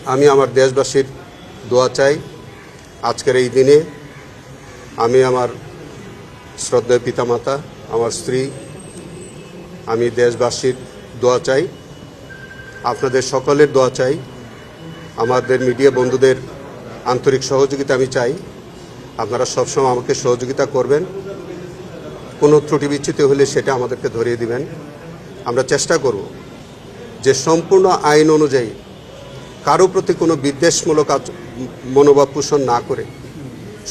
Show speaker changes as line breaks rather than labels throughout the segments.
আমি আমার দেশবাসীর দোয়া চাই। আজকের এই দিনে আমি আমার শ্রদ্ধেয় পিতামাতা, আমার স্ত্রী, আমি দেশবাসীর দোয়া চাই, আপনাদের সকলের দোয়া চাই, আমাদের মিডিয়া বন্ধুদের আন্তরিক সহযোগিতা আমি চাই। আপনারা সবসময় আমাকে সহযোগিতা করবেন। কোনো ত্রুটি বিচ্যুতি হলে সেটা আমাদেরকে ধরিয়ে দিবেন। আমরা চেষ্টা করব যে সম্পূর্ণ আইন অনুযায়ী কারো প্রতি কোনো বিদ্বেষমূলক মনোভাব পোষণ না করে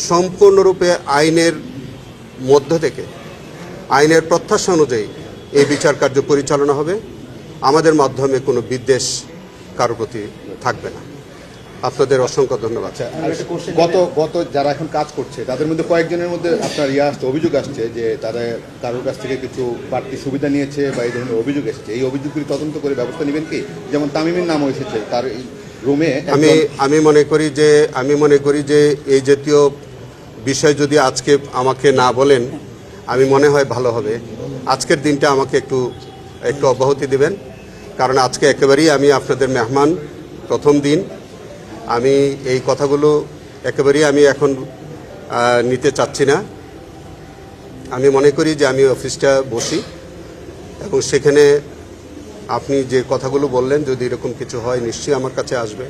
সম্পূর্ণরূপে আইনের মধ্য থেকে আইনের প্রত্যাশা অনুযায়ী এই বিচার কার্য পরিচালনা হবে। আমাদের মাধ্যমে কোনো বিদ্বেষ কারো প্রতি থাকবে না। আপনাদের অসংখ্য ধন্যবাদ।
গত যারা এখন কাজ করছে তাদের মধ্যে কয়েকজনের মধ্যে আপনার অভিযোগ আসছে যে তারা কারোর কাছ থেকে কিছু বাড়তি সুবিধা নিয়েছে বা এই ধরনের অভিযোগ এসেছে। এই অভিযোগগুলি তদন্ত করে ব্যবস্থা নেবেন কি? যেমন তামিমের নাম এসেছে, তার রুমে
আমি মনে করি যে এই জাতীয় বিষয় যদি আজকে আমাকে না বলেন আমি মনে হয় ভালো হবে। আজকের দিনটা আমাকে একটু অব্যাহতি দেবেন, কারণ আজকে একেবারেই আমি আপনাদের মেহমান, প্রথম দিন। আমি এই কথাগুলো একেবারেই আমি এখন নিতে চাচ্ছি না। আমি মনে করি যে আমি অফিসটা বসি এবং সেখানে আপনি যে কথাগুলো বললেন যদি এরকম কিছু হয় নিশ্চয়ই আমার কাছে আসবে।